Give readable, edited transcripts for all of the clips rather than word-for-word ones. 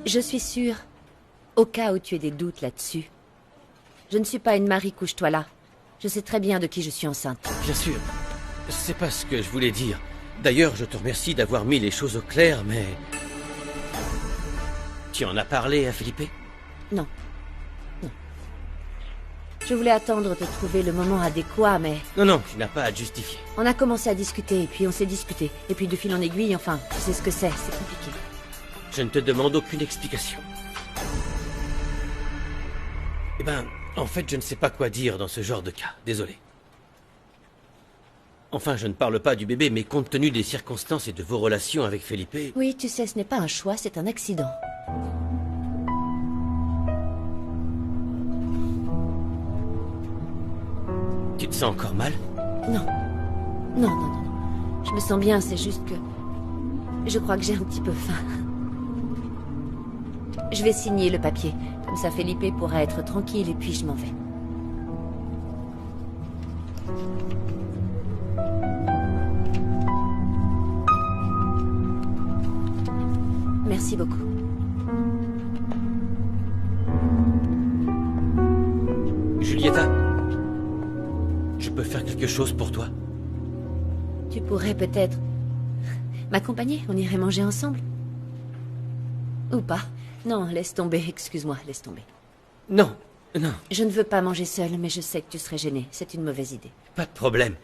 Je suis sûre, au cas où tu aies des doutes là-dessus. Je ne suis pas une Marie couche-toi là. Je sais très bien de qui je suis enceinte. Bien sûr. C'est pas ce que je voulais dire. D'ailleurs, je te remercie d'avoir mis les choses au clair, mais... Tu en as parlé à Felipe? Non. Non. Je voulais attendre de trouver le moment adéquat, mais... Non, tu n'as pas à te justifier. On a commencé à discuter, et puis on s'est disputé. Et puis de fil en aiguille, enfin, tu sais ce que c'est compliqué. Je ne te demande aucune explication. Eh ben, en fait, je ne sais pas quoi dire dans ce genre de cas. Désolé. Enfin, je ne parle pas du bébé, mais compte tenu des circonstances et de vos relations avec Felipe... Oui, tu sais, ce n'est pas un choix, c'est un accident. Tu te sens encore mal? Non. Non. Je me sens bien, c'est juste que... Je crois que j'ai un petit peu faim. Je vais signer le papier. Comme ça, Felipe pourra être tranquille et puis je m'en vais. Merci beaucoup. Julieta, je peux faire quelque chose pour toi? Tu pourrais peut-être... m'accompagner? On irait manger ensemble? Ou pas? Non, laisse tomber, excuse-moi, laisse tomber. Non. Je ne veux pas manger seule, mais je sais que tu serais gêné. C'est une mauvaise idée. Pas de problème.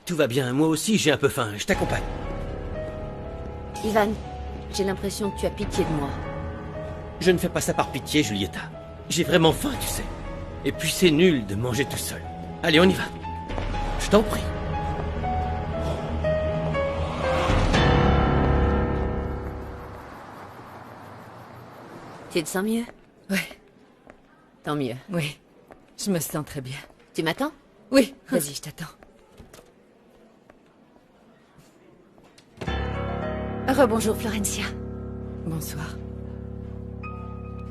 Tout va bien, moi aussi j'ai un peu faim, je t'accompagne. Ivan, j'ai l'impression que tu as pitié de moi. Je ne fais pas ça par pitié, Julieta. J'ai vraiment faim, tu sais. Et puis c'est nul de manger tout seul. Allez, on y va. Je t'en prie. Tu te sens mieux? Ouais, Tant mieux. oui. Je me sens très bien. Tu m'attends? Oui, vas-y, je t'attends. Rebonjour, Florencia. Bonsoir.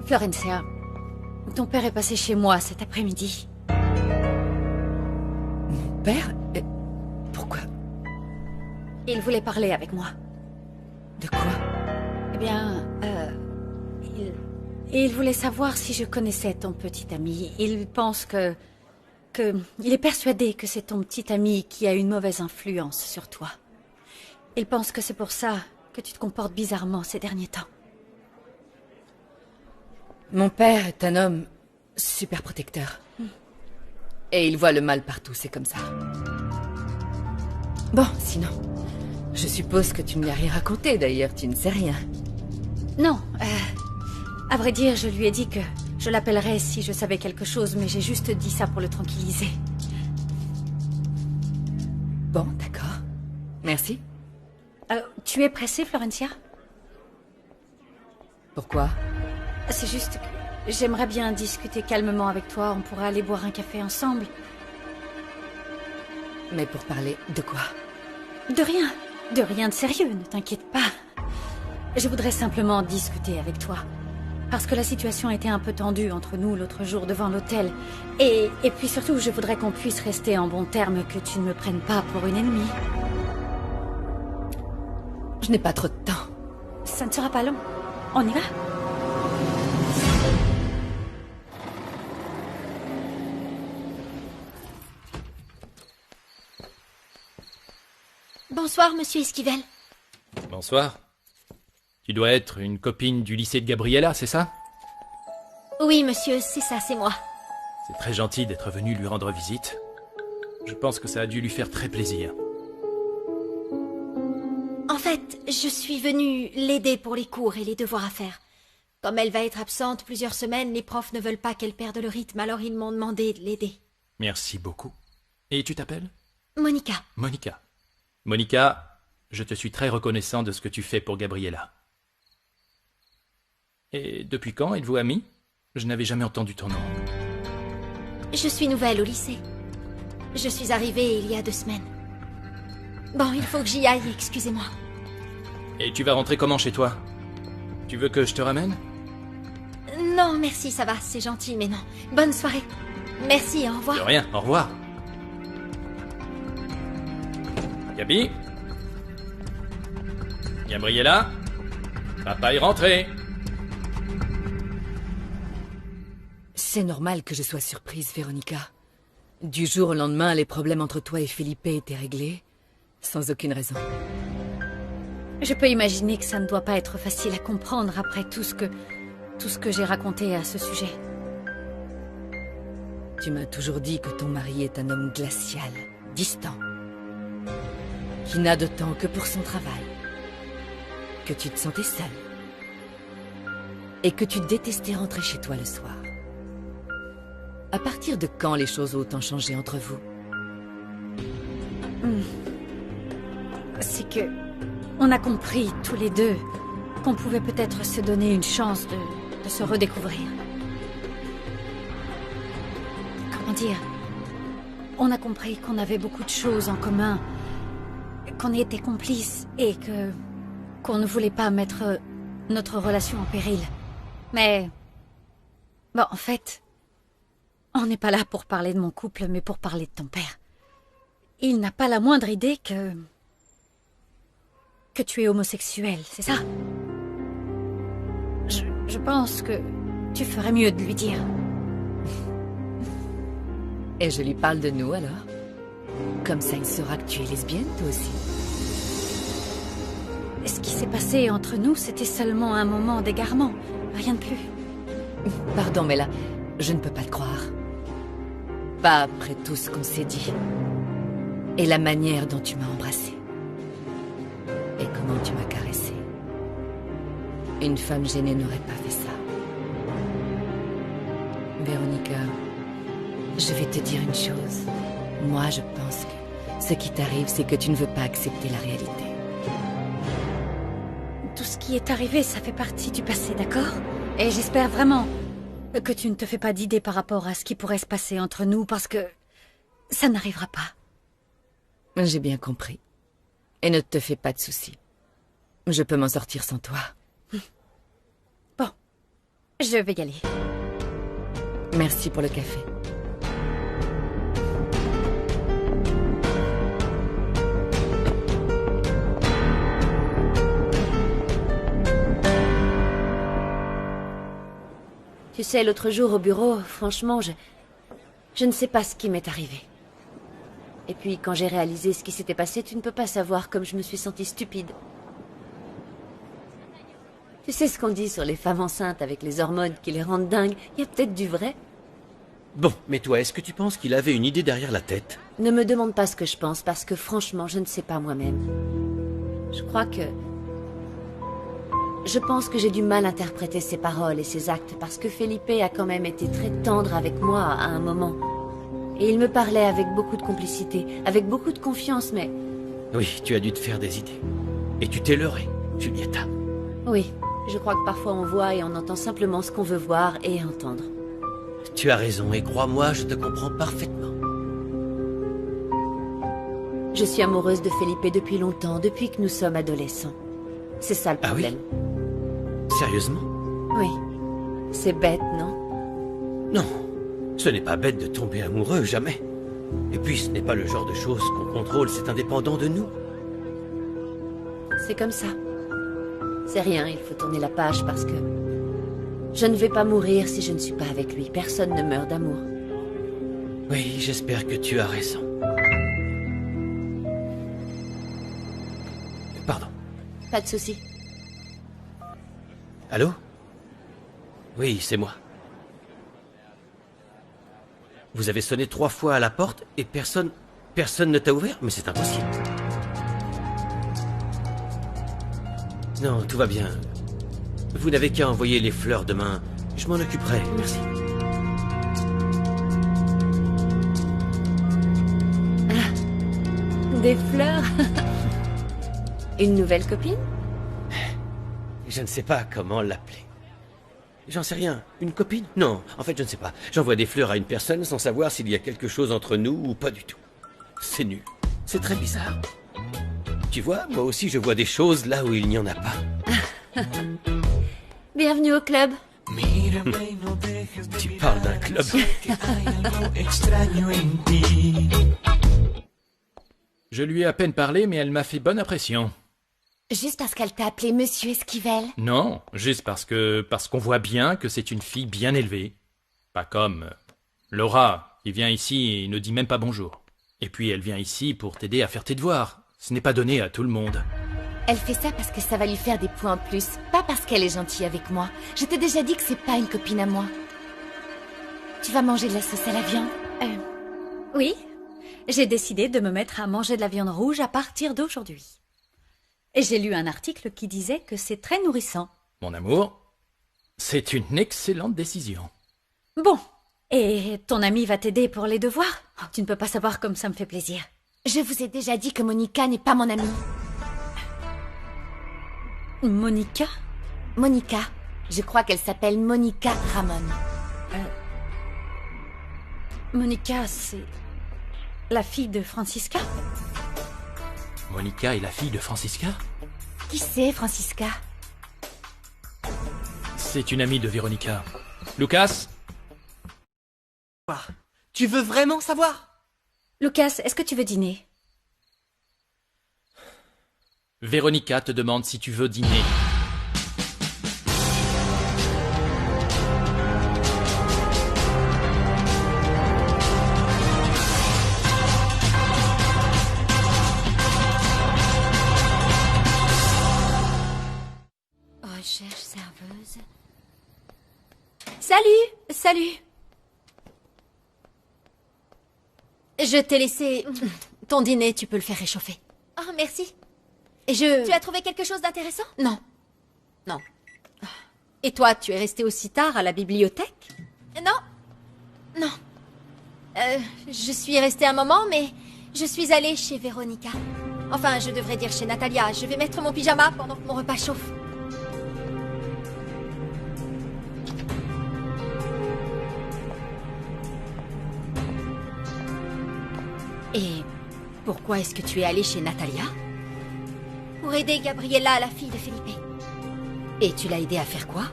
Florencia, ton père est passé chez moi cet après-midi. Mon père? Pourquoi? Il voulait parler avec moi. De quoi? Eh bien, il voulait savoir si je connaissais ton petit ami. Il pense que... Il est persuadé que c'est ton petit ami qui a une mauvaise influence sur toi. Il pense que c'est pour ça que tu te comportes bizarrement ces derniers temps. Mon père est un homme super protecteur. Et il voit le mal partout, c'est comme ça. Bon, sinon, je suppose que tu ne lui as rien raconté, d'ailleurs, tu ne sais rien. Non, à vrai dire, je lui ai dit que je l'appellerais si je savais quelque chose, mais j'ai juste dit ça pour le tranquilliser. Bon, d'accord. Merci. Tu es pressée, Florencia? Pourquoi? C'est juste que j'aimerais bien discuter calmement avec toi. On pourrait aller boire un café ensemble. Mais pour parler de quoi? De rien. De rien de sérieux, ne t'inquiète pas. Je voudrais simplement discuter avec toi. Parce que la situation était un peu tendue entre nous l'autre jour devant l'hôtel. Et puis surtout, je voudrais qu'on puisse rester en bons termes, que tu ne me prennes pas pour une ennemie. Je n'ai pas trop de temps. Ça ne sera pas long. On y va? Bonsoir, monsieur Esquivel. Bonsoir. Tu dois être une copine du lycée de Gabriella, c'est ça? Oui, monsieur, c'est ça, c'est moi. C'est très gentil d'être venu lui rendre visite. Je pense que ça a dû lui faire très plaisir. En fait, je suis venue l'aider pour les cours et les devoirs à faire. Comme elle va être absente plusieurs semaines, les profs ne veulent pas qu'elle perde le rythme, alors ils m'ont demandé de l'aider. Merci beaucoup. Et tu t'appelles? Monica. Monica. Monica, je te suis très reconnaissant de ce que tu fais pour Gabriella. Et depuis quand êtes-vous amis? Je n'avais jamais entendu ton nom. Je suis nouvelle au lycée. Je suis arrivée il y a 2 semaines. Bon, il faut que j'y aille, excusez-moi. Et tu vas rentrer comment chez toi? Tu veux que je te ramène? Non, merci, ça va, c'est gentil, mais non. Bonne soirée. Merci, au revoir. De rien, au revoir. Gabi? Gabriella? Papa est rentré. C'est normal que je sois surprise, Véronica. Du jour au lendemain, les problèmes entre toi et Felipe étaient réglés, sans aucune raison. Je peux imaginer que ça ne doit pas être facile à comprendre après tout ce que j'ai raconté à ce sujet. Tu m'as toujours dit que ton mari est un homme glacial, distant, qui n'a de temps que pour son travail, que tu te sentais seule, et que tu détestais rentrer chez toi le soir. À partir de quand les choses ont autant changé entre vous? C'est que... on a compris, tous les deux, qu'on pouvait peut-être se donner une chance de se redécouvrir. Comment dire? On a compris qu'on avait beaucoup de choses en commun, qu'on était complices et qu'on ne voulait pas mettre notre relation en péril. Mais... bon, en fait... on n'est pas là pour parler de mon couple, mais pour parler de ton père. Il n'a pas la moindre idée que tu es homosexuel, c'est ça? Je pense que tu ferais mieux de lui dire. Et je lui parle de nous, alors? Comme ça, il saura que tu es lesbienne, toi aussi. Ce qui s'est passé entre nous, c'était seulement un moment d'égarement. Rien de plus. Pardon, mais là, je ne peux pas te croire. Pas après tout ce qu'on s'est dit. Et la manière dont tu m'as embrassée. Et comment tu m'as caressée. Une femme gênée n'aurait pas fait ça. Véronica, je vais te dire une chose. Moi, je pense que ce qui t'arrive, c'est que tu ne veux pas accepter la réalité. Tout ce qui est arrivé, ça fait partie du passé, d'accord? Et j'espère vraiment que tu ne te fais pas d'idées par rapport à ce qui pourrait se passer entre nous, parce que ça n'arrivera pas. J'ai bien compris. Et ne te fais pas de soucis. Je peux m'en sortir sans toi. Bon, je vais y aller. Merci pour le café. Tu sais, l'autre jour au bureau, franchement, je ne sais pas ce qui m'est arrivé. Et puis, quand j'ai réalisé ce qui s'était passé, tu ne peux pas savoir comme je me suis sentie stupide. Tu sais ce qu'on dit sur les femmes enceintes avec les hormones qui les rendent dingues? Il y a peut-être du vrai. Bon, mais toi, est-ce que tu penses qu'il avait une idée derrière la tête? Ne me demande pas ce que je pense, parce que franchement, je ne sais pas moi-même. Je pense que j'ai du mal interpréter ses paroles et ses actes, parce que Felipe a quand même été très tendre avec moi à un moment. Et il me parlait avec beaucoup de complicité, avec beaucoup de confiance, mais... Oui, tu as dû te faire des idées. Et tu t'es leurrée, Julieta. Oui, je crois que parfois on voit et on entend simplement ce qu'on veut voir et entendre. Tu as raison, et crois-moi, je te comprends parfaitement. Je suis amoureuse de Felipe depuis longtemps, depuis que nous sommes adolescents. C'est ça le problème. Ah oui? Sérieusement? Oui. C'est bête, non? Non, ce n'est pas bête de tomber amoureux, jamais. Et puis, ce n'est pas le genre de choses qu'on contrôle, c'est indépendant de nous. C'est comme ça. C'est rien, il faut tourner la page parce que... je ne vais pas mourir si je ne suis pas avec lui. Personne ne meurt d'amour. Oui, j'espère que tu as raison. Pardon. Pas de souci. Allô? Oui, c'est moi. Vous avez sonné 3 fois à la porte et personne ne t'a ouvert? Mais c'est impossible. Non, tout va bien. Vous n'avez qu'à envoyer les fleurs demain. Je m'en occuperai, merci. Des fleurs? Une nouvelle copine? Je ne sais pas comment l'appeler. J'en sais rien. Une copine? Non, en fait, je ne sais pas. J'envoie des fleurs à une personne sans savoir s'il y a quelque chose entre nous ou pas du tout. C'est nul. C'est très bizarre. Tu vois, moi aussi, je vois des choses là où il n'y en a pas. Bienvenue au club. Tu parles d'un club. Je lui ai à peine parlé, mais elle m'a fait bonne impression. Juste parce qu'elle t'a appelé Monsieur Esquivel. Non, juste parce qu'on voit bien que c'est une fille bien élevée. Pas comme Laura, qui vient ici et ne dit même pas bonjour. Et puis elle vient ici pour t'aider à faire tes devoirs. Ce n'est pas donné à tout le monde. Elle fait ça parce que ça va lui faire des points en plus, pas parce qu'elle est gentille avec moi. Je t'ai déjà dit que c'est pas une copine à moi. Tu vas manger de la sauce à la viande? Oui, j'ai décidé de me mettre à manger de la viande rouge à partir d'aujourd'hui. Et j'ai lu un article qui disait que c'est très nourrissant. Mon amour, c'est une excellente décision. Bon, et ton ami va t'aider pour les devoirs? Tu ne peux pas savoir comme ça me fait plaisir. Je vous ai déjà dit que Monica n'est pas mon amie. Monica? Monica. Je crois qu'elle s'appelle Monica Ramon. Monica, c'est la fille de Francisca? Monica est la fille de Francisca? Qui c'est, Francisca? C'est une amie de Véronica. Lucas? Tu veux vraiment savoir? Lucas, est-ce que tu veux dîner? Véronica te demande si tu veux dîner. Recherche serveuse. Salut! Salut! Je t'ai laissé ton dîner, tu peux le faire réchauffer. Oh, merci. Et Tu as trouvé quelque chose d'intéressant? Non. Non. Et toi, tu es resté aussi tard à la bibliothèque? Non. Non. Je suis restée un moment, mais je suis allée chez Véronica. Enfin, je devrais dire chez Natalia. Je vais mettre mon pyjama pendant que mon repas chauffe. Et pourquoi est-ce que tu es allée chez Natalia? Pour aider Gabriella, la fille de Felipe. Et tu l'as aidée à faire quoi?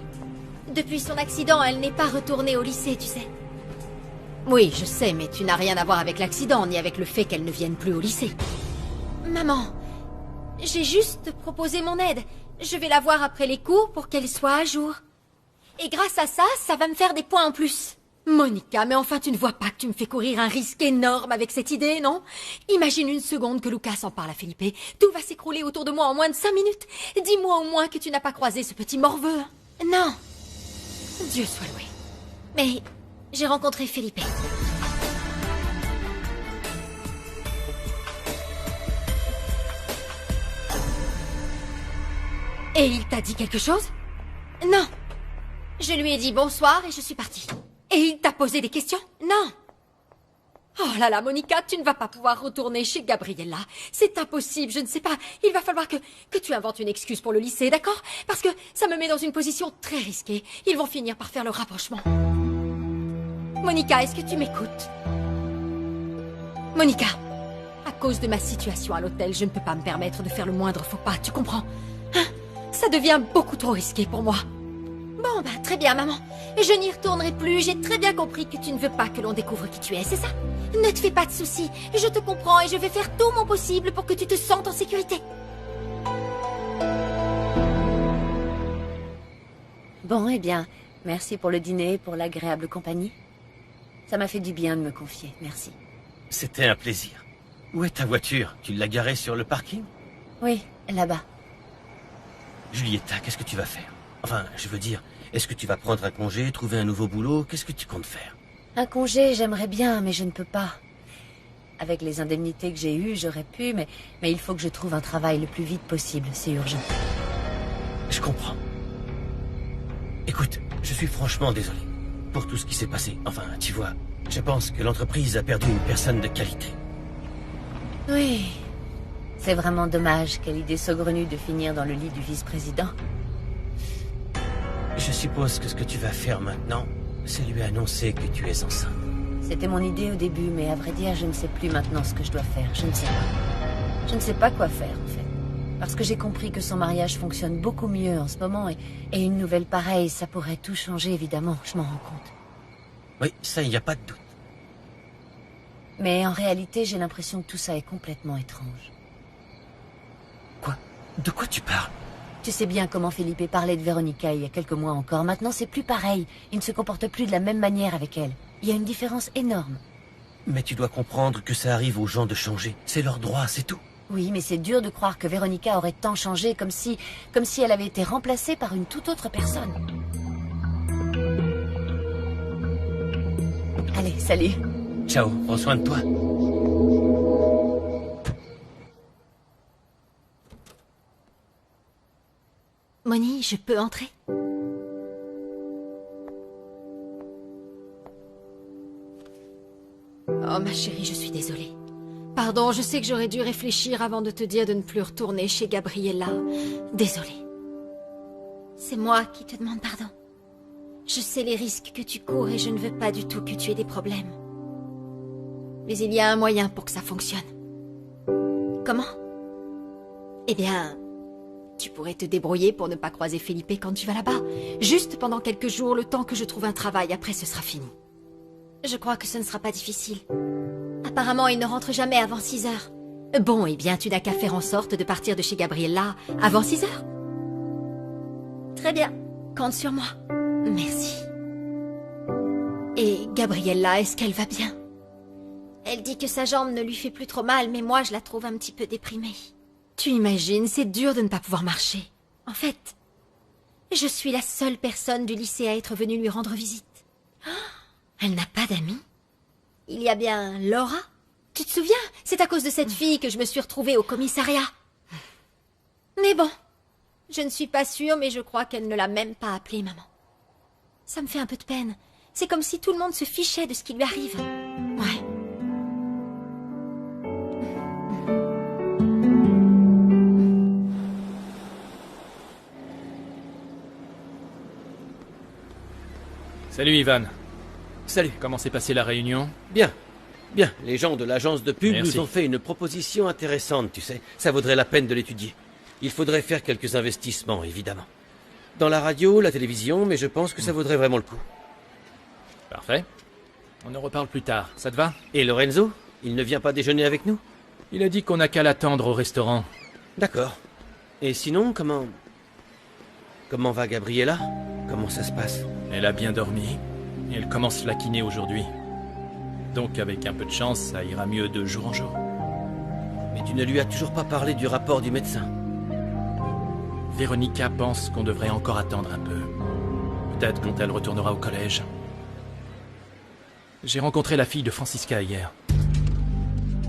Depuis son accident, elle n'est pas retournée au lycée, tu sais. Oui, je sais, mais tu n'as rien à voir avec l'accident, ni avec le fait qu'elle ne vienne plus au lycée. Maman, j'ai juste proposé mon aide. Je vais la voir après les cours pour qu'elle soit à jour. Et grâce à ça, ça va me faire des points en plus. Monica, mais enfin tu ne vois pas que tu me fais courir un risque énorme avec cette idée, non? Imagine une seconde que Lucas en parle à Felipe. Tout va s'écrouler autour de moi en moins de 5 minutes. Dis-moi au moins que tu n'as pas croisé ce petit morveux. Non. Dieu soit loué. Mais j'ai rencontré Felipe. Et il t'a dit quelque chose? Non. Je lui ai dit bonsoir et je suis partie. Et il t'a posé des questions? Non. Oh là là, Monica, tu ne vas pas pouvoir retourner chez Gabriella. C'est impossible, je ne sais pas. Il va falloir que tu inventes une excuse pour le lycée, d'accord? Parce que ça me met dans une position très risquée. Ils vont finir par faire le rapprochement. Monica, est-ce que tu m'écoutes? Monica, à cause de ma situation à l'hôtel, je ne peux pas me permettre de faire le moindre faux pas, tu comprends? Hein? Ça devient beaucoup trop risqué pour moi. Bon, bah, très bien, maman. Je n'y retournerai plus. J'ai très bien compris que tu ne veux pas que l'on découvre qui tu es, c'est ça? Ne te fais pas de soucis. Je te comprends et je vais faire tout mon possible pour que tu te sentes en sécurité. Bon, eh bien, merci pour le dîner et pour l'agréable compagnie. Ça m'a fait du bien de me confier, merci. C'était un plaisir. Où est ta voiture? Tu l'as garée sur le parking? Oui, là-bas. Julieta, qu'est-ce que tu vas faire? Enfin, je veux dire, est-ce que tu vas prendre un congé, trouver un nouveau boulot? Qu'est-ce que tu comptes faire? Un congé, j'aimerais bien, mais je ne peux pas. Avec les indemnités que j'ai eues, j'aurais pu, mais il faut que je trouve un travail le plus vite possible, c'est urgent. Je comprends. Écoute, je suis franchement désolé pour tout ce qui s'est passé. Enfin, tu vois, je pense que l'entreprise a perdu une personne de qualité. Oui. C'est vraiment dommage, quelle idée saugrenue de finir dans le lit du vice-président. Je suppose que ce que tu vas faire maintenant, c'est lui annoncer que tu es enceinte. C'était mon idée au début, mais à vrai dire, je ne sais plus maintenant ce que je dois faire. Je ne sais pas. Je ne sais pas quoi faire, en fait. Parce que j'ai compris que son mariage fonctionne beaucoup mieux en ce moment, et une nouvelle pareille, ça pourrait tout changer, évidemment, je m'en rends compte. Oui, ça, il n'y a pas de doute. Mais en réalité, j'ai l'impression que tout ça est complètement étrange. Quoi? De quoi tu parles? Tu sais bien comment Felipe parlait de Veronica il y a quelques mois encore. Maintenant, c'est plus pareil. Il ne se comporte plus de la même manière avec elle. Il y a une différence énorme. Mais tu dois comprendre que ça arrive aux gens de changer. C'est leur droit, c'est tout. Oui, mais c'est dur de croire que Veronica aurait tant changé, comme si elle avait été remplacée par une toute autre personne. Allez, salut. Ciao, prends soin de toi. Moni, je peux entrer? Oh ma chérie, je suis désolée. Pardon, je sais que j'aurais dû réfléchir avant de te dire de ne plus retourner chez Gabriella. Désolée. C'est moi qui te demande pardon. Je sais les risques que tu cours et je ne veux pas du tout que tu aies des problèmes. Mais il y a un moyen pour que ça fonctionne. Comment? Eh bien, tu pourrais te débrouiller pour ne pas croiser Felipe quand tu vas là-bas. Juste pendant quelques jours, le temps que je trouve un travail. Après, ce sera fini. Je crois que ce ne sera pas difficile. Apparemment, il ne rentre jamais avant 6 heures. Bon, eh bien, tu n'as qu'à faire en sorte de partir de chez Gabriella avant 6 heures. Très bien. Compte sur moi. Merci. Et Gabriella, est-ce qu'elle va bien? Elle dit que sa jambe ne lui fait plus trop mal, mais moi, je la trouve un petit peu déprimée. Tu imagines, c'est dur de ne pas pouvoir marcher. En fait, je suis la seule personne du lycée à être venue lui rendre visite. Oh, elle n'a pas d'amis? Il y a bien Laura? Tu te souviens? C'est à cause de cette fille que je me suis retrouvée au commissariat. Mais bon, je ne suis pas sûre, mais je crois qu'elle ne l'a même pas appelée maman. Ça me fait un peu de peine. C'est comme si tout le monde se fichait de ce qui lui arrive. Ouais. Salut Ivan. Salut. Comment s'est passée la réunion? Bien. Bien, les gens de l'agence de pub Merci. nous ont fait une proposition intéressante, tu sais. Ça vaudrait la peine de l'étudier. Il faudrait faire quelques investissements, évidemment. Dans la radio, la télévision, mais je pense que ça vaudrait vraiment le coup. Parfait. On en reparle plus tard, ça te va? Et Lorenzo? Il ne vient pas déjeuner avec nous? Il a dit qu'on n'a qu'à l'attendre au restaurant. D'accord. Et sinon, comment va Gabriella? Comment ça se passe? Elle a bien dormi. Et elle commence la kiné aujourd'hui. Donc avec un peu de chance, ça ira mieux de jour en jour. Mais tu ne lui as toujours pas parlé du rapport du médecin. Véronica pense qu'on devrait encore attendre un peu. Peut-être quand elle retournera au collège. J'ai rencontré la fille de Francisca hier.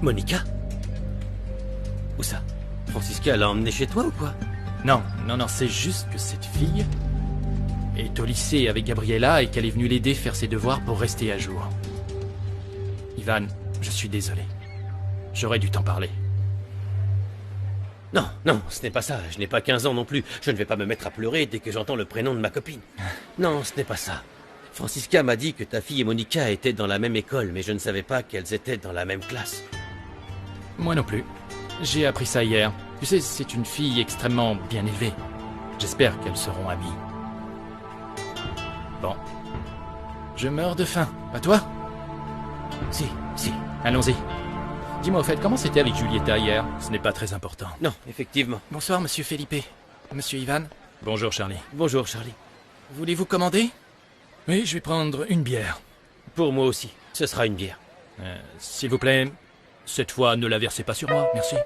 Monica? Où ça? Francisca l'a emmenée chez toi ou quoi? Non, c'est juste que cette fille est au lycée avec Gabriella et qu'elle est venue l'aider faire ses devoirs pour rester à jour. Ivan, je suis désolé. J'aurais dû t'en parler. Non, ce n'est pas ça. Je n'ai pas 15 ans non plus. Je ne vais pas me mettre à pleurer dès que j'entends le prénom de ma copine. Non, ce n'est pas ça. Francisca m'a dit que ta fille et Monica étaient dans la même école, mais je ne savais pas qu'elles étaient dans la même classe. Moi non plus. J'ai appris ça hier. Tu sais, c'est une fille extrêmement bien élevée. J'espère qu'elles seront amies. Bon. Je meurs de faim. Pas toi? Si. Allons-y. Dis-moi au fait, comment c'était avec Julieta hier? Ce n'est pas très important. Non, effectivement. Bonsoir, monsieur Felipe. Monsieur Ivan. Bonjour, Charlie. Bonjour, Charlie. Voulez-vous commander? Oui, je vais prendre une bière. Pour moi aussi. Ce sera une bière. S'il vous plaît, cette fois, ne la versez pas sur moi, merci.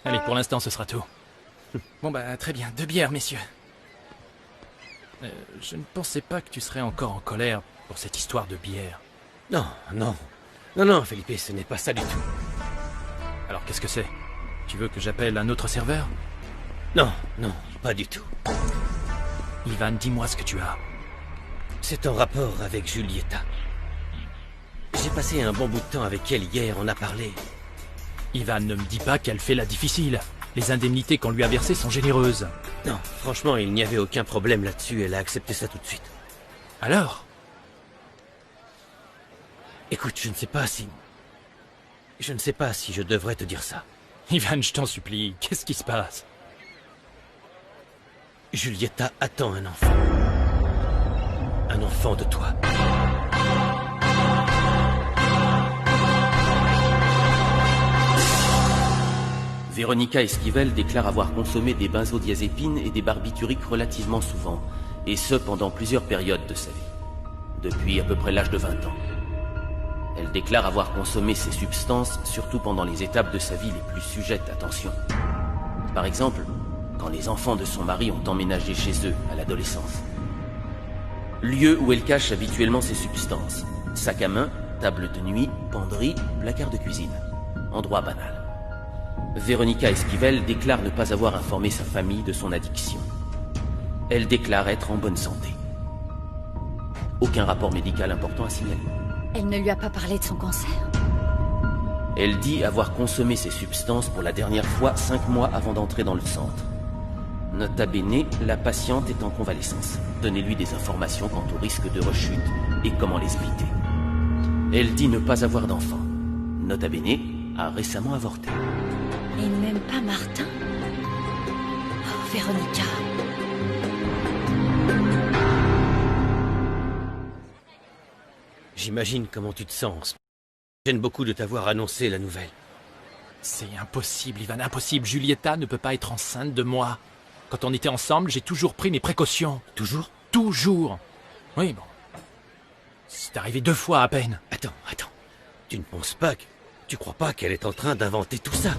Allez, pour l'instant, ce sera tout. Bon, très bien. 2 bières, messieurs. Je ne pensais pas que tu serais encore en colère pour cette histoire de bière. Non, Felipe, ce n'est pas ça du tout. Alors, qu'est-ce que c'est? Tu veux que j'appelle un autre serveur? Non, pas du tout. Ivan, dis-moi ce que tu as. C'est en rapport avec Julieta. J'ai passé un bon bout de temps avec elle hier, on a parlé. Ivan, ne me dis pas qu'elle fait la difficile. Les indemnités qu'on lui a versées sont généreuses. Non, franchement, il n'y avait aucun problème là-dessus, elle a accepté ça tout de suite. Alors? Écoute, je ne sais pas si je devrais te dire ça. Ivan, je t'en supplie, qu'est-ce qui se passe? Julieta attend un enfant. Un enfant de toi. Véronica Esquivel déclare avoir consommé des benzodiazépines et des barbituriques relativement souvent, et ce pendant plusieurs périodes de sa vie, depuis à peu près l'âge de 20 ans. Elle déclare avoir consommé ces substances surtout pendant les étapes de sa vie les plus sujettes à tension. Par exemple, quand les enfants de son mari ont emménagé chez eux à l'adolescence. Lieu où elle cache habituellement ses substances. Sac à main, table de nuit, penderie, placard de cuisine. Endroit banal. Véronica Esquivel déclare ne pas avoir informé sa famille de son addiction. Elle déclare être en bonne santé. Aucun rapport médical important à signaler. Elle ne lui a pas parlé de son cancer? Elle dit avoir consommé ces substances pour la dernière fois 5 mois avant d'entrer dans le centre. Nota bene, la patiente est en convalescence. Donnez-lui des informations quant au risque de rechute et comment les éviter. Elle dit ne pas avoir d'enfant. Nota bene, a récemment avorté. Et même pas Martin? Oh, Véronica. J'imagine comment tu te sens. J'aime beaucoup de t'avoir annoncé la nouvelle. C'est impossible, Ivan, impossible. Julieta ne peut pas être enceinte de moi. Quand on était ensemble, j'ai toujours pris mes précautions. Toujours? Toujours. Oui, bon. C'est arrivé 2 fois à peine. Attends. Tu ne penses pas que... Tu crois pas qu'elle est en train d'inventer tout ça?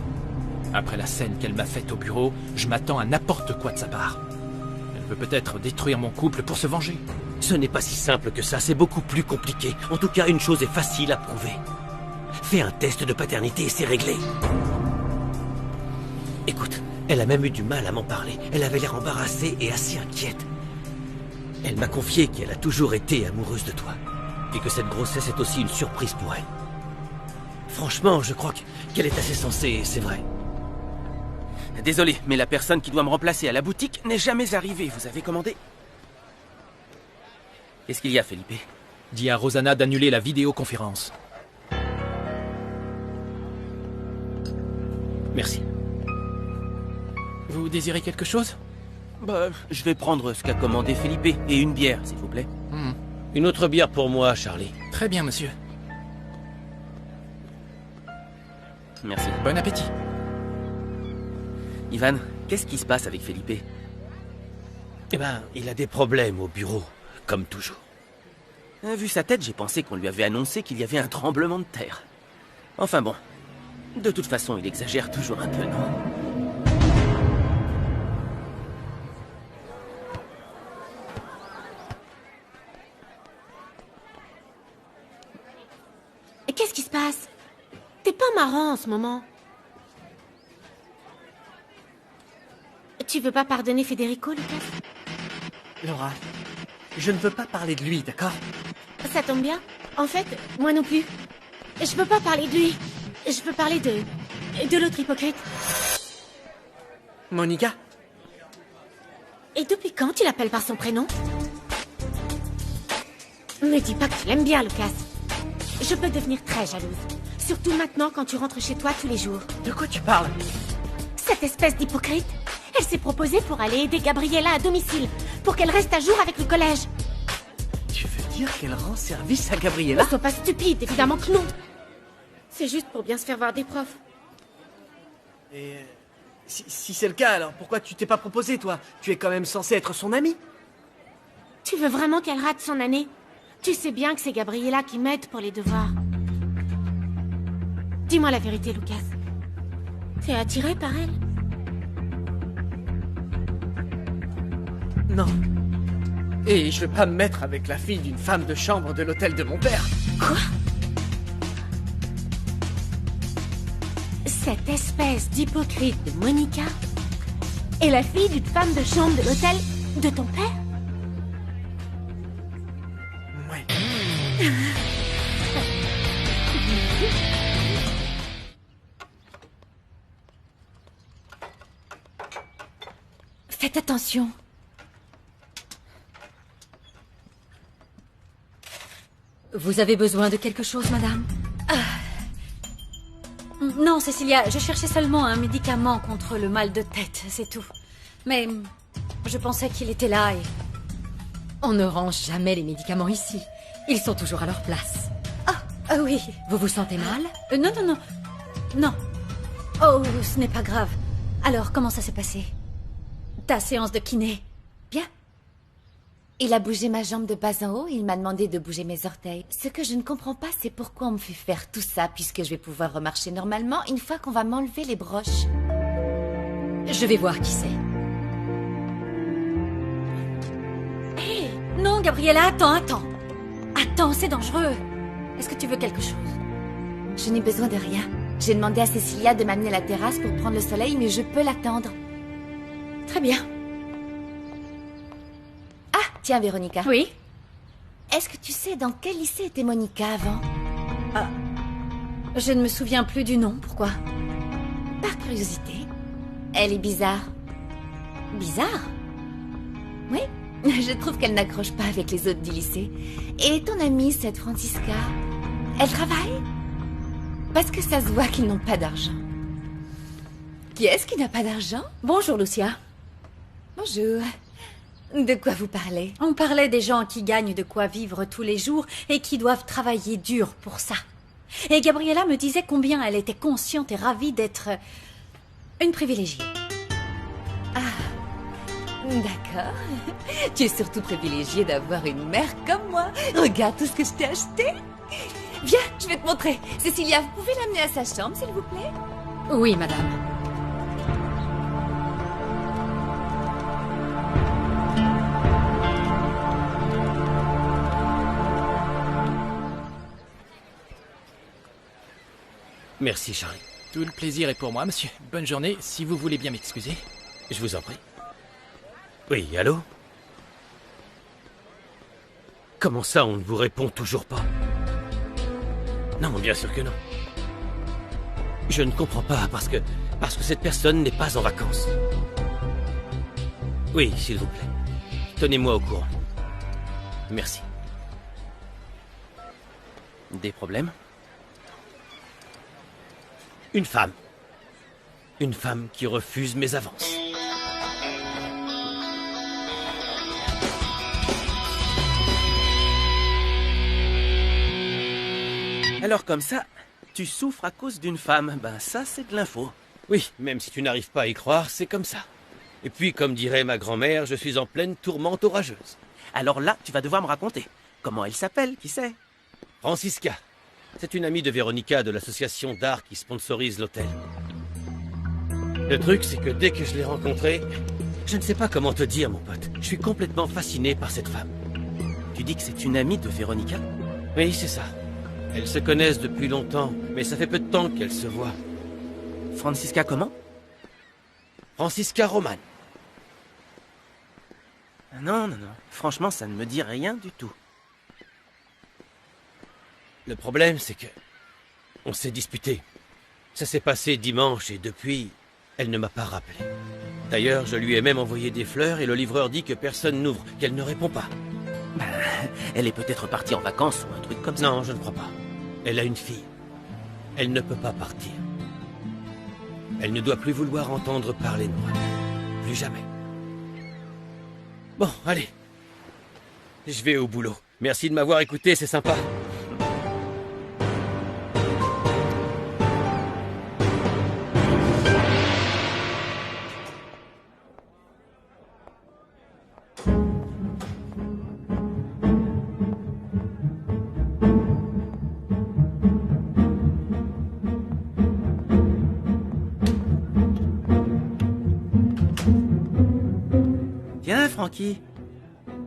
Après la scène qu'elle m'a faite au bureau, je m'attends à n'importe quoi de sa part. Elle veut peut-être détruire mon couple pour se venger. Ce n'est pas si simple que ça, c'est beaucoup plus compliqué. En tout cas, une chose est facile à prouver. Fais un test de paternité et c'est réglé. Écoute, elle a même eu du mal à m'en parler. Elle avait l'air embarrassée et assez inquiète. Elle m'a confié qu'elle a toujours été amoureuse de toi. Et que cette grossesse est aussi une surprise pour elle. Franchement, je crois qu'elle est assez sensée, c'est vrai. Désolé, mais la personne qui doit me remplacer à la boutique n'est jamais arrivée. Vous avez commandé? Qu'est-ce qu'il y a, Felipe? Dis à Rosanna d'annuler la vidéoconférence. Merci. Vous désirez quelque chose? Bah, je vais prendre ce qu'a commandé Felipe et une bière, s'il vous plaît. Une autre bière pour moi, Charlie. Très bien, monsieur. Merci. Bon appétit. Ivan, qu'est-ce qui se passe avec Felipe? Eh ben, il a des problèmes au bureau, comme toujours. Vu sa tête, j'ai pensé qu'on lui avait annoncé qu'il y avait un tremblement de terre. Enfin bon. De toute façon, il exagère toujours un peu, non? Et qu'est-ce qui se passe? T'es pas marrant en ce moment. Tu veux pas pardonner Federico, Lucas? Laura, je ne veux pas parler de lui, d'accord? Ça tombe bien. En fait, moi non plus. Je peux pas parler de lui. Je peux parler de l'autre hypocrite. Monica? Et depuis quand tu l'appelles par son prénom? Me dis pas que tu l'aimes bien, Lucas. Je peux devenir très jalouse. Surtout maintenant quand tu rentres chez toi tous les jours. De quoi tu parles? Cette espèce d'hypocrite, elle s'est proposée pour aller aider Gabriella à domicile, pour qu'elle reste à jour avec le collège. Tu veux dire qu'elle rend service à Gabriella? Ne sois pas stupide, évidemment que non. C'est juste pour bien se faire voir des profs. Et si c'est le cas, alors pourquoi tu t'es pas proposé, toi? Tu es quand même censé être son ami. Tu veux vraiment qu'elle rate son année? Tu sais bien que c'est Gabriella qui m'aide pour les devoirs. Dis-moi la vérité, Lucas. T'es attiré par elle? Non. Et je vais pas me mettre avec la fille d'une femme de chambre de l'hôtel de mon père. Quoi? Cette espèce d'hypocrite de Monica est la fille d'une femme de chambre de l'hôtel de ton père? Ouais. Faites attention. Vous avez besoin de quelque chose, madame? Non, Cécilia, je cherchais seulement un médicament contre le mal de tête, c'est tout. Mais je pensais qu'il était là et... On ne range jamais les médicaments ici. Ils sont toujours à leur place. Ah oui. Vous vous sentez mal? Non. Non. Oh, ce n'est pas grave. Alors, comment ça s'est passé? Ta séance de kiné? Bien. Il a bougé ma jambe de bas en haut, il m'a demandé de bouger mes orteils. Ce que je ne comprends pas, c'est pourquoi on me fait faire tout ça, puisque je vais pouvoir remarcher normalement une fois qu'on va m'enlever les broches. Je vais voir qui c'est. Hé, non, Gabriella, attends. Attends, c'est dangereux. Est-ce que tu veux quelque chose? Je n'ai besoin de rien. J'ai demandé à Cecilia de m'amener à la terrasse pour prendre le soleil, mais je peux l'attendre. Très bien. Ah, tiens, Véronica. Oui? Est-ce que tu sais dans quel lycée était Monica avant? Je ne me souviens plus du nom, pourquoi? Par curiosité. Elle est bizarre. Bizarre? Oui, je trouve qu'elle n'accroche pas avec les autres du lycée. Et ton amie, cette Francisca, elle travaille? Parce que ça se voit qu'ils n'ont pas d'argent. Qui est-ce qui n'a pas d'argent? Bonjour, Lucia. Bonjour. De quoi vous parlez? On parlait des gens qui gagnent de quoi vivre tous les jours et qui doivent travailler dur pour ça. Et Gabriella me disait combien elle était consciente et ravie d'être une privilégiée. D'accord. Tu es surtout privilégiée d'avoir une mère comme moi. Regarde tout ce que je t'ai acheté. Viens, je vais te montrer. Cecilia, vous pouvez l'amener à sa chambre, s'il vous plaît? Oui, madame. Merci, Charlie. Tout le plaisir est pour moi, monsieur. Bonne journée, si vous voulez bien m'excuser. Je vous en prie. Oui, allô? Comment ça, on ne vous répond toujours pas? Non, bien sûr que non. Je ne comprends pas, parce que cette personne n'est pas en vacances. Oui, s'il vous plaît. Tenez-moi au courant. Merci. Des problèmes? Une femme. Une femme qui refuse mes avances. Alors comme ça, tu souffres à cause d'une femme. Ben ça, c'est de l'info. Oui, même si tu n'arrives pas à y croire, c'est comme ça. Et puis, comme dirait ma grand-mère, je suis en pleine tourmente orageuse. Alors là, tu vas devoir me raconter. Comment elle s'appelle, qui sait? Francisca. C'est une amie de Véronica de l'association d'art qui sponsorise l'hôtel. Le truc, c'est que dès que je l'ai rencontrée, je ne sais pas comment te dire, mon pote. Je suis complètement fasciné par cette femme. Tu dis que c'est une amie de Véronica? Oui, c'est ça. Elles se connaissent depuis longtemps, mais ça fait peu de temps qu'elles se voient. Francisca comment? Francisca Roman. Non. Franchement, ça ne me dit rien du tout. Le problème, c'est que... on s'est disputé. Ça s'est passé dimanche et depuis, elle ne m'a pas rappelé. D'ailleurs, je lui ai même envoyé des fleurs et le livreur dit que personne n'ouvre, qu'elle ne répond pas. Ben, elle est peut-être partie en vacances ou un truc comme ça. Non, je ne crois pas. Elle a une fille. Elle ne peut pas partir. Elle ne doit plus vouloir entendre parler de moi. Plus jamais. Bon, allez. Je vais au boulot. Merci de m'avoir écouté, c'est sympa. Tiens, Francky.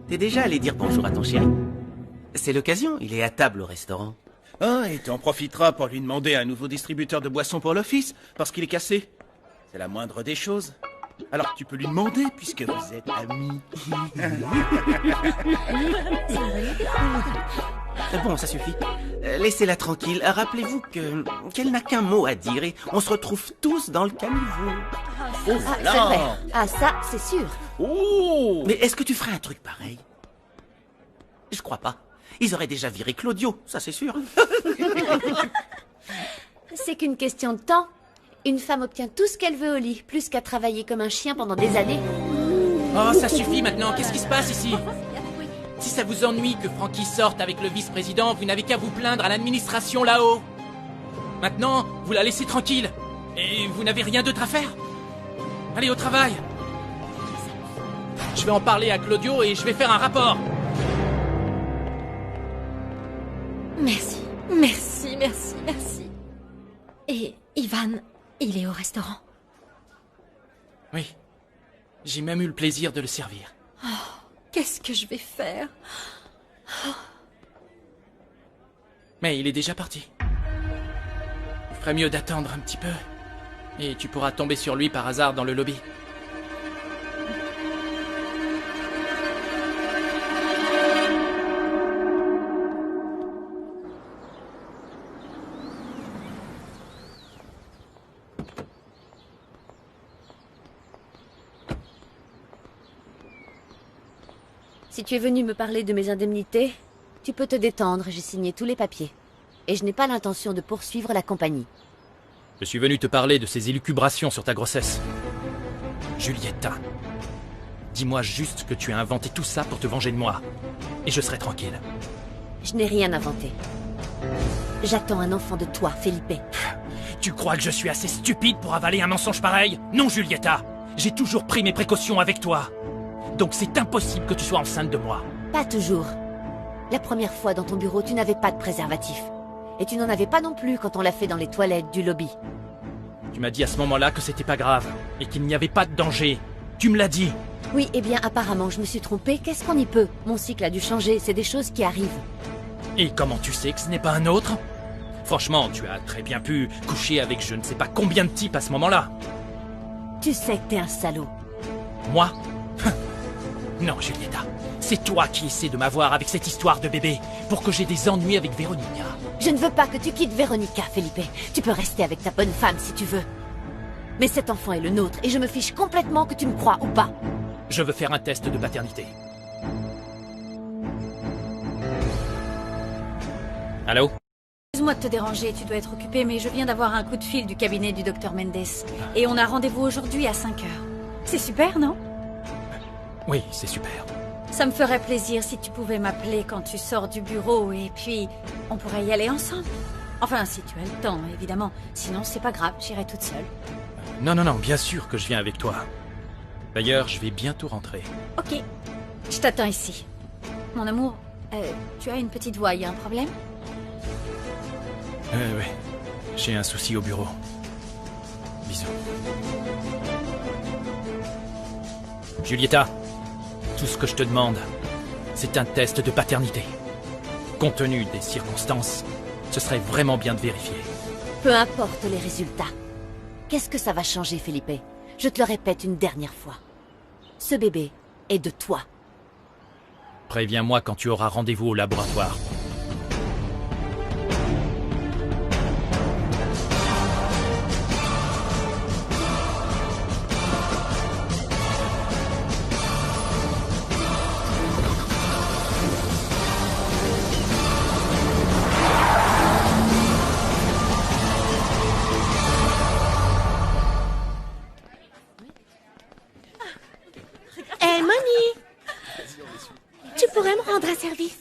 T'es déjà allé dire bonjour à ton chéri? C'est l'occasion, il est à table au restaurant. Ah, et tu en profiteras pour lui demander un nouveau distributeur de boissons pour l'office, parce qu'il est cassé. C'est la moindre des choses. Alors tu peux lui demander, puisque vous êtes amis. Bon, ça suffit. Laissez-la tranquille. Rappelez-vous qu'elle n'a qu'un mot à dire et on se retrouve tous dans le caniveau. Oh C'est là! vrai. Ah, ça, c'est sûr. Oh! Mais est-ce que tu ferais un truc pareil? Je crois pas. Ils auraient déjà viré Claudio, ça c'est sûr. C'est qu'une question de temps. Une femme obtient tout ce qu'elle veut au lit, plus qu'à travailler comme un chien pendant des années. Oh, ça suffit maintenant, qu'est-ce qui se passe ici? Si ça vous ennuie que Francky sorte avec le vice-président, vous n'avez qu'à vous plaindre à l'administration là-haut. Maintenant, vous la laissez tranquille. Et vous n'avez rien d'autre à faire? Allez au travail. Je vais en parler à Claudio et je vais faire un rapport. Merci, merci, merci, merci. Et Ivan, il est au restaurant? Oui. J'ai même eu le plaisir de le servir. Qu'est-ce que je vais faire? Mais il est déjà parti. Il ferait mieux d'attendre un petit peu. Et tu pourras tomber sur lui par hasard dans le lobby. Si tu es venu me parler de mes indemnités, tu peux te détendre, j'ai signé tous les papiers. Et je n'ai pas l'intention de poursuivre la compagnie. Je suis venu te parler de ces élucubrations sur ta grossesse. Julieta, dis-moi juste que tu as inventé tout ça pour te venger de moi. Et je serai tranquille. Je n'ai rien inventé. J'attends un enfant de toi, Felipe. Tu crois que je suis assez stupide pour avaler un mensonge pareil? Non, Julieta. J'ai toujours pris mes précautions avec toi. Donc c'est impossible que tu sois enceinte de moi. Pas toujours. La première fois dans ton bureau, tu n'avais pas de préservatif. Et tu n'en avais pas non plus quand on l'a fait dans les toilettes du lobby. Tu m'as dit à ce moment-là que c'était pas grave. Et qu'il n'y avait pas de danger. Tu me l'as dit. Oui, eh bien apparemment je me suis trompée. Qu'est-ce qu'on y peut? Mon cycle a dû changer, c'est des choses qui arrivent. Et comment tu sais que ce n'est pas un autre? Franchement, tu as très bien pu coucher avec je ne sais pas combien de types à ce moment-là. Tu sais que t'es un salaud. Moi? Non, Julieta. C'est toi qui essaies de m'avoir avec cette histoire de bébé pour que j'ai des ennuis avec Véronica. Je ne veux pas que tu quittes Véronica, Felipe. Tu peux rester avec ta bonne femme si tu veux. Mais cet enfant est le nôtre et je me fiche complètement que tu me crois ou pas. Je veux faire un test de paternité. Allô? Excuse-moi de te déranger, tu dois être occupé, mais je viens d'avoir un coup de fil du cabinet du docteur Mendes. Et on a rendez-vous aujourd'hui à 5 heures. C'est super, non? Oui, c'est super. Ça me ferait plaisir si tu pouvais m'appeler quand tu sors du bureau et puis on pourrait y aller ensemble. Enfin, si tu as le temps, évidemment. Sinon, c'est pas grave, j'irai toute seule. Non, bien sûr que je viens avec toi. D'ailleurs, je vais bientôt rentrer. Ok, je t'attends ici. Mon amour, tu as une petite voix, y a un problème? Ouais. J'ai un souci au bureau. Bisous. Julieta, tout ce que je te demande, c'est un test de paternité. Compte tenu des circonstances, ce serait vraiment bien de vérifier. Peu importe les résultats. Qu'est-ce que ça va changer, Felipe? Je te le répète une dernière fois. Ce bébé est de toi. Préviens-moi quand tu auras rendez-vous au laboratoire. Hey, Moni! Tu pourrais me rendre un service?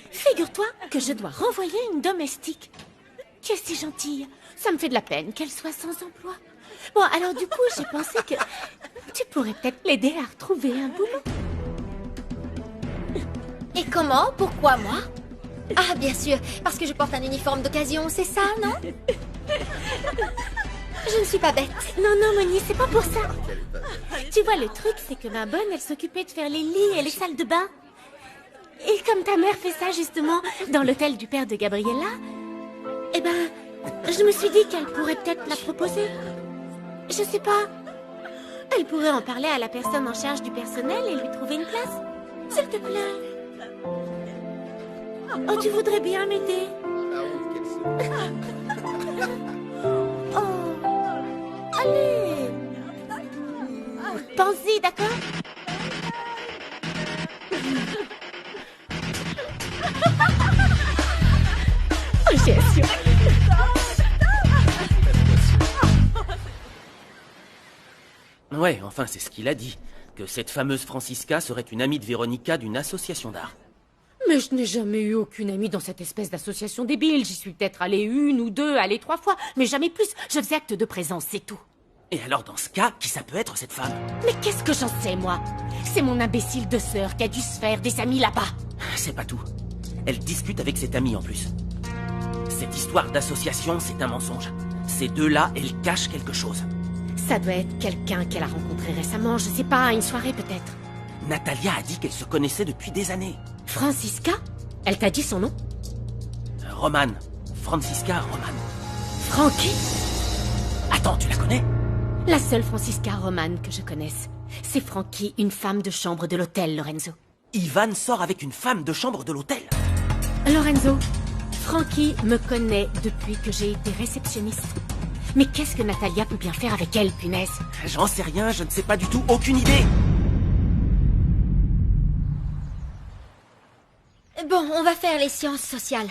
Figure-toi que je dois renvoyer une domestique. Tu es si gentille. Ça me fait de la peine qu'elle soit sans emploi. Bon, alors du coup, j'ai pensé que tu pourrais peut-être l'aider à retrouver un boulot. Et comment? Pourquoi moi? Ah, bien sûr, parce que je porte un uniforme d'occasion, c'est ça, non? Je ne suis pas bête. Non, Moni, c'est pas pour ça. Tu vois, le truc, c'est que ma bonne, elle s'occupait de faire les lits et les salles de bain. Et comme ta mère fait ça, justement, dans l'hôtel du père de Gabriella, eh ben, je me suis dit qu'elle pourrait peut-être la proposer. Je sais pas. Elle pourrait en parler à la personne en charge du personnel et lui trouver une place. S'il te plaît. Oh, tu voudrais bien m'aider? Oh, allez. Pense-y, d'accord? Oh, j'ai assuré. Ouais, enfin, c'est ce qu'il a dit. Que cette fameuse Francisca serait une amie de Véronica d'une association d'art. Mais Mais je n'ai jamais eu aucune amie dans cette espèce d'association débile. J'y suis peut-être allée 1 ou 2, allée 3 fois, mais jamais plus. Je faisais acte de présence, c'est tout. Et alors, dans ce cas, qui ça peut être, cette femme? Mais qu'est-ce que j'en sais, moi? C'est mon imbécile de sœur qui a dû se faire des amis là-bas. C'est pas tout. Elle discute avec cette amie en plus. Cette histoire d'association, c'est un mensonge. Ces deux-là, elles cachent quelque chose. Ça doit être quelqu'un qu'elle a rencontré récemment, je sais pas, à une soirée peut-être. Natalia a dit qu'elle se connaissait depuis des années. Francisca? Elle t'a dit son nom? Roman. Francisca Roman. Frankie? Attends, tu la connais? La seule Francisca Roman que je connaisse, c'est Frankie, une femme de chambre de l'hôtel, Lorenzo. Ivan sort avec une femme de chambre de l'hôtel. Lorenzo, Frankie me connaît depuis que j'ai été réceptionniste. Mais qu'est-ce que Natalia peut bien faire avec elle, punaise? J'en sais rien, je ne sais pas du tout, aucune idée. Bon, on va faire les sciences sociales.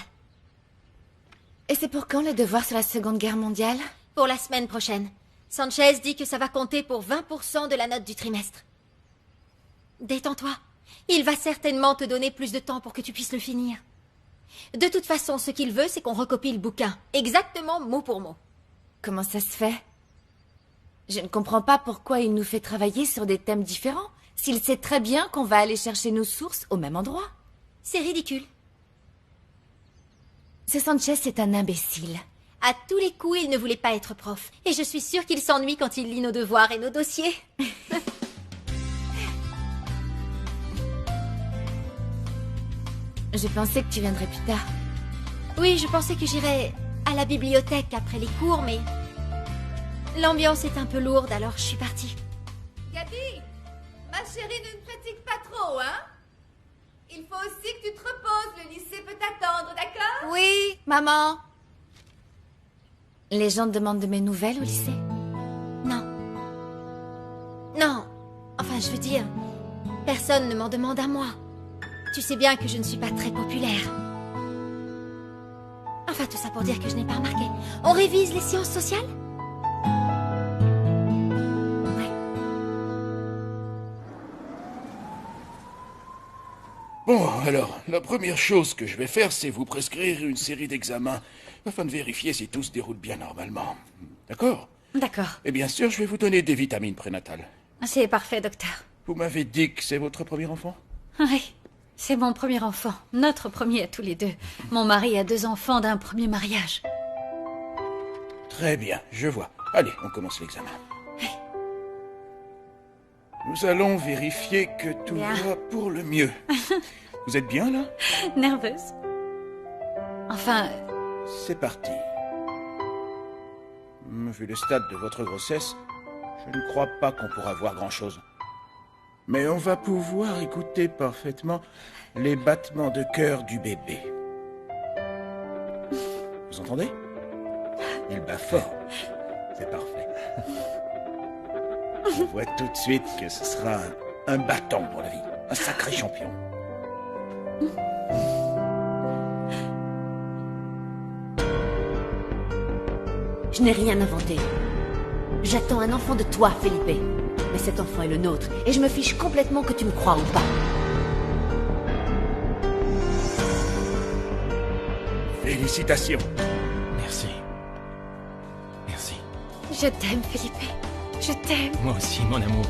Et c'est pour quand les devoirs sur la Seconde Guerre mondiale? Pour la semaine prochaine. Sanchez dit que ça va compter pour 20% de la note du trimestre. Détends-toi. Il va certainement te donner plus de temps pour que tu puisses le finir. De toute façon, ce qu'il veut, c'est qu'on recopie le bouquin. Exactement mot pour mot. Comment ça se fait? Je ne comprends pas pourquoi il nous fait travailler sur des thèmes différents, s'il sait très bien qu'on va aller chercher nos sources au même endroit. C'est ridicule. Ce Sanchez est un imbécile. À tous les coups, il ne voulait pas être prof. Et je suis sûre qu'il s'ennuie quand il lit nos devoirs et nos dossiers. Je pensais que tu viendrais plus tard. Oui, je pensais que j'irais à la bibliothèque après les cours, mais l'ambiance est un peu lourde, alors je suis partie. Gabi, ma chérie, ne te fatigue pas trop, hein? Il faut aussi que tu te reposes, le lycée peut t'attendre, d'accord? Oui, maman. Les gens te demandent de mes nouvelles au lycée? Non. Non. Enfin, je veux dire, personne ne m'en demande à moi. Tu sais bien que je ne suis pas très populaire. Enfin, tout ça pour dire que je n'ai pas remarqué. On révise les sciences sociales? Ouais. Bon, alors, la première chose que je vais faire, c'est vous prescrire une série d'examens afin de vérifier si tout se déroule bien normalement. D'accord? D'accord. Et bien sûr, je vais vous donner des vitamines prénatales. C'est parfait, docteur. Vous m'avez dit que c'est votre premier enfant? Oui, c'est mon premier enfant. Notre premier à tous les deux. Mon mari a 2 enfants d'un premier mariage. Très bien, je vois. Allez, on commence l'examen. Nous allons vérifier que tout va pour le mieux. Vous êtes bien, là? Nerveuse. Enfin... C'est parti. Vu le stade de votre grossesse, je ne crois pas qu'on pourra voir grand-chose. Mais on va pouvoir écouter parfaitement les battements de cœur du bébé. Vous entendez? Il bat fort. C'est parfait. Je vois tout de suite que ce sera un battant pour la vie. Un sacré champion. Je n'ai rien inventé. J'attends un enfant de toi, Felipe. Mais cet enfant est le nôtre, et je me fiche complètement que tu me crois ou pas. Félicitations. Merci. Merci. Je t'aime, Felipe. Je t'aime. Moi aussi, mon amour.